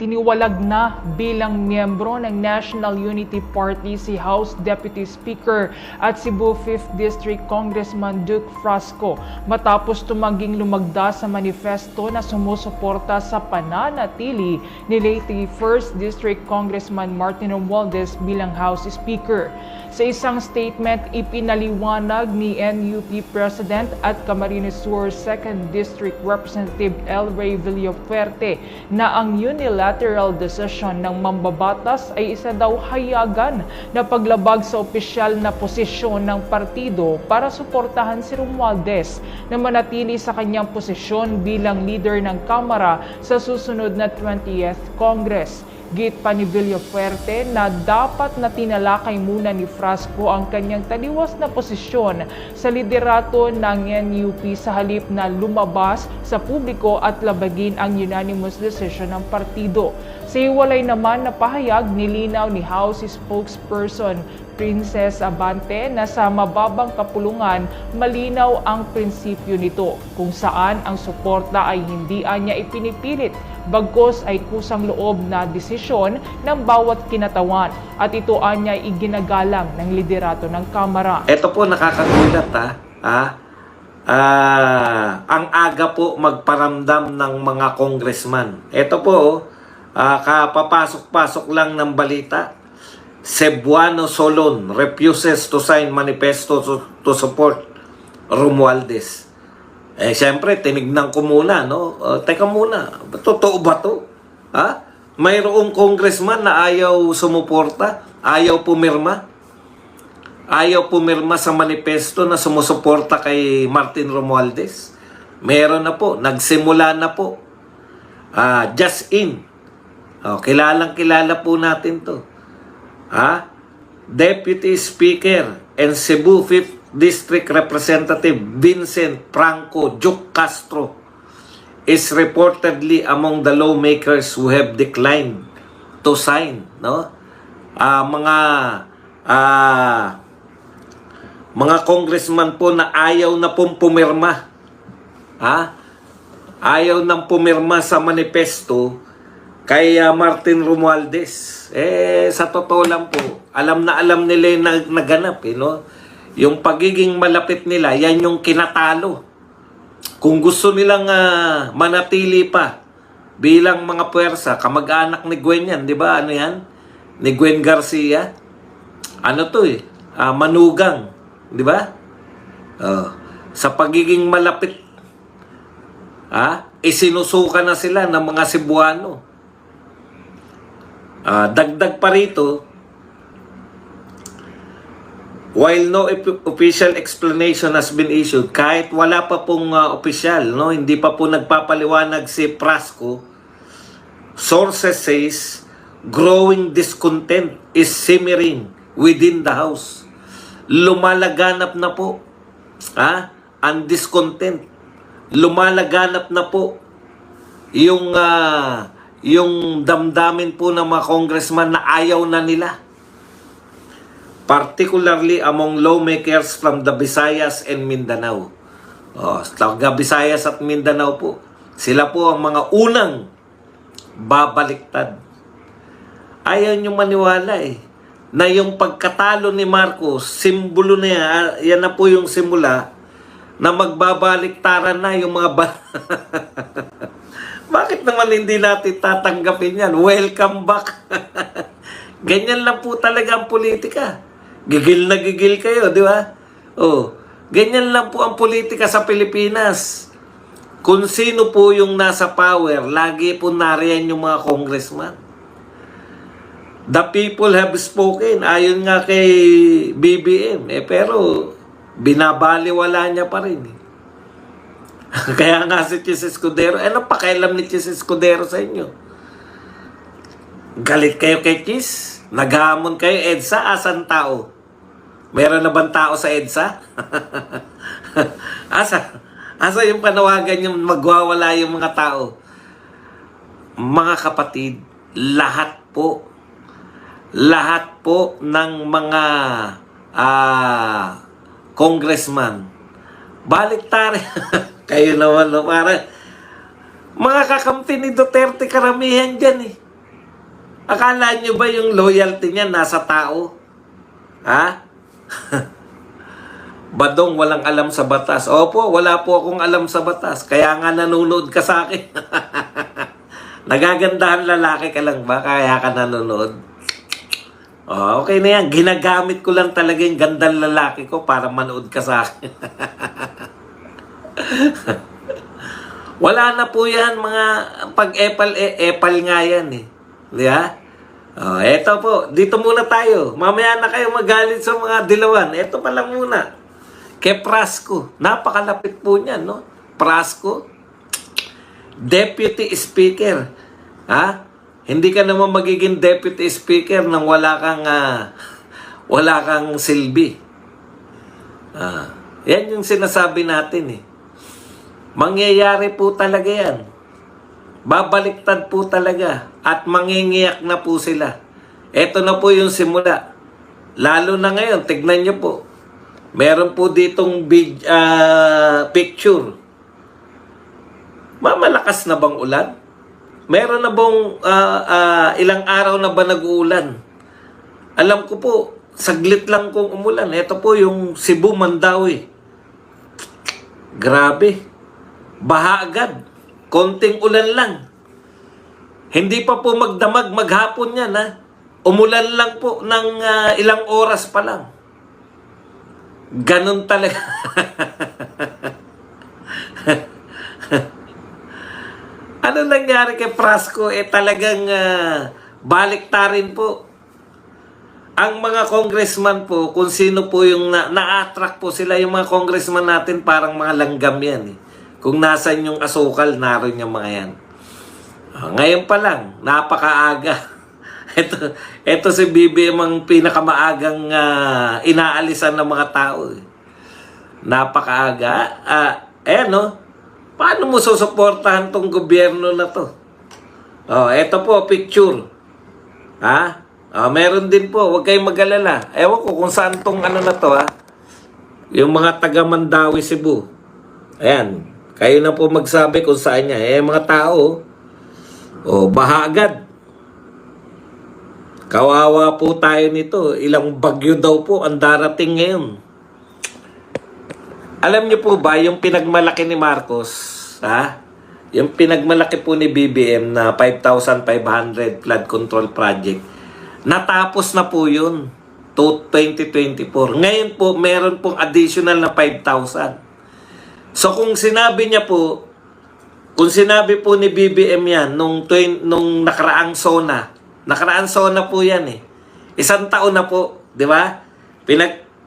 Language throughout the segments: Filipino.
itiniwalag na bilang miyembro ng National Unity Party si House Deputy Speaker at Cebu 5th District Congressman Duke Frasco matapos tumangging lumagda sa manifesto na sumusuporta sa pananatili ni late 1st District Congressman Martin Romualdez bilang House Speaker. Sa isang statement, ipinaliwanag ni NUP President at Camarines Sur 2nd District Representative El Rey Villafuerte na ang unilateral decision ng mambabatas ay isa daw hayagan na paglabag sa opisyal na posisyon ng partido para suportahan si Romualdez na manatili sa kanyang posisyon bilang leader ng Kamara sa susunod na 20th Congress. Git pa ni Villafuerte na dapat na tinalakay muna ni Frasco ang kanyang taliwas na posisyon sa liderato ng NUP sa halip na lumabas sa publiko at labagin ang unanimous decision ng partido. Sa hiwalay naman na pahayag, nilinaw ni House spokesperson Princess Abante na sa mababang kapulungan malinaw ang prinsipyo nito kung saan ang suporta ay hindi niya ipinipilit bagkos ay kusang loob na desisyon ng bawat kinatawan at ito niya iginagalang ng liderato ng Kamara. Ito po nakakagulat ang aga po magparamdam ng mga congressman. Ito po kapapasok-pasok lang ng balita. Cebuano Solon refuses to sign manifesto to support Romualdez. Siyempre, tinignan ko muna, no? Teka muna, totoo ba to? Mayroong congressman na ayaw sumuporta, ayaw pumirma. Ayaw pumirma sa manifesto na sumusuporta kay Martin Romualdez. Meron na po, nagsimula na po. Just in. Kilalang kilala po natin to. Deputy Speaker and Cebu 5th District Representative Vincent Franco Duke Castro is reportedly among the lawmakers who have declined to sign, no? Mga congressman po na ayaw na pong pumirma. Ayaw nang pumirma sa manifesto kay Martin Romualdez. Sa totoo lang po, alam na alam nila yung naganap, no? Yung pagiging malapit nila, yan yung kinatalo. Kung gusto nilang manatili pa bilang mga puwersa, kamag-anak ni Gwen yan, di ba? Ano yan? Ni Gwen Garcia. Ano to manugang, di ba? Sa pagiging malapit, isinusuka na sila ng mga Cebuano. Dagdag pa rito, while no official explanation has been issued, kahit wala pa pong opisyal, no, hindi pa po nagpapaliwanag si Frasco, sources says growing discontent is simmering within the House. Lumalaganap na po ang discontent. Lumalaganap na po yung damdamin po ng mga congressman na ayaw na nila. Particularly among lawmakers from the Visayas and Mindanao. Taga Visayas at Mindanao po. Sila po ang mga unang babaliktad. Ayaw nyo maniwala na yung pagkatalo ni Marcos, simbolo na yan na po yung simula na magbabaliktaran na yung mga Bakit naman hindi natin tatanggapin yan? Welcome back. Ganyan lang po talaga ang politika. Gigil na gigil kayo, di ba? Ganyan lang po ang politika sa Pilipinas. Kung sino po yung nasa power, lagi po nariyan yung mga congressman. The people have spoken. Ayon nga kay BBM. Pero binabaliwala niya pa rin. Kaya nga si Chis Escudero, ano pakialam ni Chis Escudero sa inyo? Galit kayo kay Chis? Naghamon kayo, EDSA, asan tao? Meron na bang tao sa EDSA? Asa yung panawagan yung magwawala yung mga tao? Mga kapatid, lahat po ng mga congressman, baliktarin. Kayo naman, no? Para mga kakampi ni Duterte karamihan dyan Akala nyo ba yung loyalty niya nasa tao? Ha? Badong walang alam sa batas. Opo, wala po akong alam sa batas. Kaya nga nanonood ka sa akin. Nagagandahan lalaki ka lang ba? Kaya ka nanonood? Oh, okay na yan. Ginagamit ko lang talaga yung gandang lalaki ko para manood ka sa akin. Wala na po yan mga pag-epal, epal nga yan eh. Di ba? Oh, eto po. Dito muna tayo. Mamaya na kayo magalit sa mga dilawan. Eto pa lang muna. Kay Prasco. Napakalapit po niyan, no? Prasco. Deputy Speaker. Ha? Hindi ka naman magiging Deputy Speaker nang wala kang silbi. Yan yung sinasabi natin eh. Mangyayari po talaga yan. Babaliktad po talaga. At mangingiyak na po sila. Ito na po yung simula. Lalo na ngayon, tignan nyo po. Meron po ditong picture. Malakas na bang ulan? Meron na bang ilang araw na ba nag-uulan? Alam ko po, saglit lang kung umulan. Ito po yung Cebu, Mandawi. Grabe. Baha agad. Konting ulan lang. Hindi pa po magdamag maghapon yan, ha? Umulan lang po ng ilang oras pa lang. Ganon talaga. Ano nangyari kay Prasco? Talagang baliktarin po. Ang mga congressman po, kung sino po yung na-attract po sila, yung mga congressman natin parang mga langgam yan eh. Kung nasan yung asukal, naroon yung mga yan. Ngayon pa lang, napakaaga. Ito si BBM ang pinakamaagang inaalisan ng mga tao. Napakaaga. No? Paano mo susuportahan tong gobyerno na to? Ito po, picture. Ha? Meron din po, huwag kayong mag-alala. Ewan ko kung saan tong ano na to, ha? Yung mga taga Mandawi, Cebu. Ayan. Kayo na po magsabi kung saan niya. Mga tao, baha agad. Kawawa po tayo nito. Ilang bagyo daw po ang darating ngayon. Alam niyo po ba yung pinagmalaki ni Marcos, ha? Yung pinagmalaki po ni BBM na 5,500 flood control project. Natapos na po yun. 2024. Ngayon po, meron pong additional na 5,000. So kung sinabi niya po, kung sinabi po ni BBM yan nung nakaraang SONA po yan eh. Isang taon na po, di ba?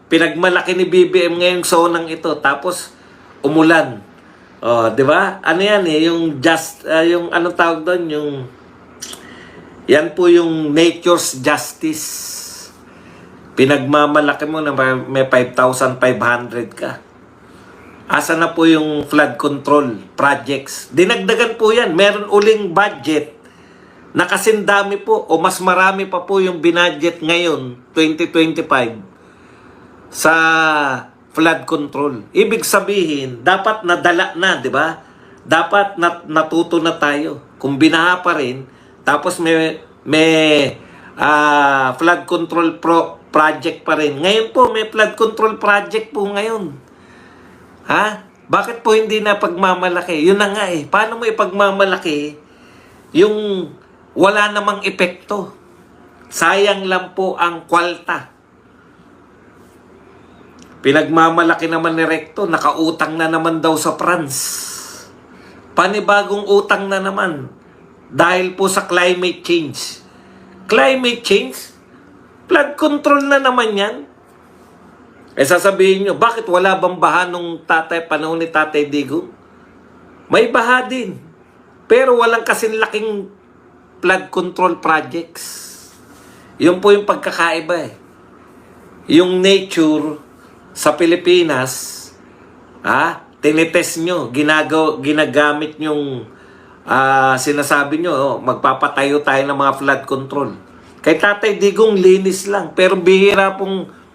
Pinagmalaki ni BBM ngayong SONA ito, tapos umulan. Di ba? Ano yan eh, yung yung anong tawag doon, yung yan po yung nature's justice. Pinagmamalaki mo na may 5,500 ka. Asa na po yung flood control projects? Dinagdagan po yan. Meron uling budget na kasindami po o mas marami pa po yung binudget ngayon, 2025, sa flood control. Ibig sabihin, dapat nadala na, di ba? Dapat natuto na tayo. Kung binaha pa rin, tapos may flood control project pa rin. Ngayon po, may flood control project po ngayon. Ha? Bakit po hindi na pagmamalaki? Yun na nga eh. Paano mo ipagmamalaki yung wala namang epekto? Sayang lang po ang kwalta. Pinagmamalaki naman ni Recto, nakautang na naman daw sa France. Panibagong utang na naman. Dahil po sa climate change. Climate change? Flood control na naman yan. Sasabihin nyo, bakit wala bang baha nung panahon ni Tatay Digong? May baha din. Pero walang kasing laking flood control projects. Yun po yung pagkakaiba eh. Yung nature sa Pilipinas, tinitest nyo, ginagamit nyong sinasabi nyo, magpapatayo tayo ng mga flood control. Kay Tatay Digong, linis lang. Pero bihira pong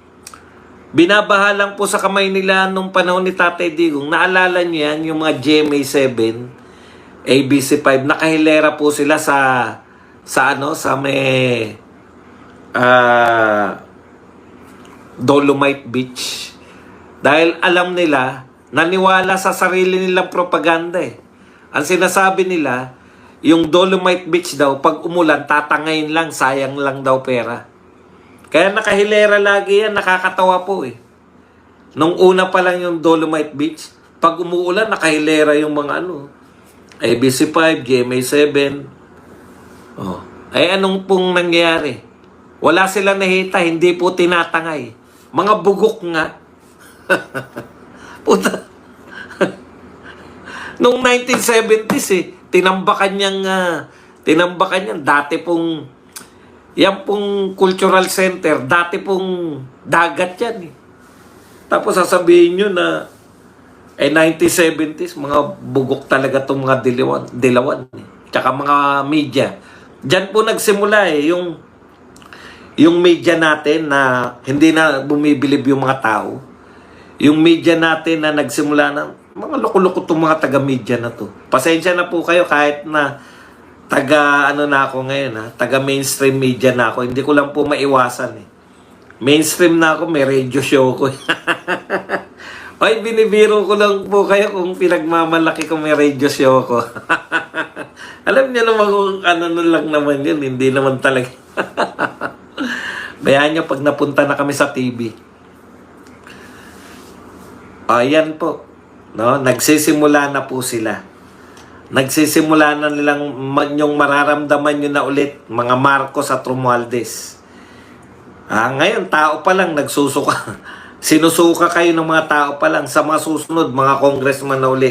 binabaha lang po sa kamay nila nung panahon ni Tatay Digong. Naalala niyo yan, yung mga GMA7, ABC5, nakahilera po sila sa sa may Dolomite Beach. Dahil alam nila, naniwala sa sarili nilang propaganda eh. Ang sinasabi nila, yung Dolomite Beach daw, pag umulan, tatangayin lang, sayang lang daw pera. Kaya nakahilera lagi yan, nakakatawa po eh. Nung una pa lang yung Dolomite Beach, pag umuulan, nakahilera yung mga ABC5, GMA7. Oh. Ay anong pong nangyayari? Wala sila nakita, hindi po tinatangay. Mga bugok nga. Puta. Noong 1970s tinambakan niyang dati pong yan pong cultural center, dati pong dagat yan eh. Tapos sasabihin nyo na 1970s, mga bugok talaga itong mga dilawan eh. Tsaka mga media. Diyan po nagsimula eh, yung media natin na hindi na bumibilib yung mga tao. Yung media natin na nagsimula na, mga loko-loko itong mga taga-media na to. Pasensya na po kayo kahit na na ako ngayon taga-mainstream media na ako. Hindi ko lang po maiwasan eh. Mainstream na ako, may radio show ko. Ay, binibiro ko lang po kayo kung pinagmamalaki ko may radio show ko. Alam niyo naman kung lang naman yun. Hindi naman talaga. Bayaan nyo pag napunta na kami sa TV. Ayan po. No? Nagsisimula na po sila. Nagsisimula na nilang yung mararamdaman nyo na ulit. Mga Marcos at Romualdez. Ngayon, tao pa lang nagsusuka. Sinusuka kayo ng mga tao pa lang. Sa mga susunod, mga congressman na ulit.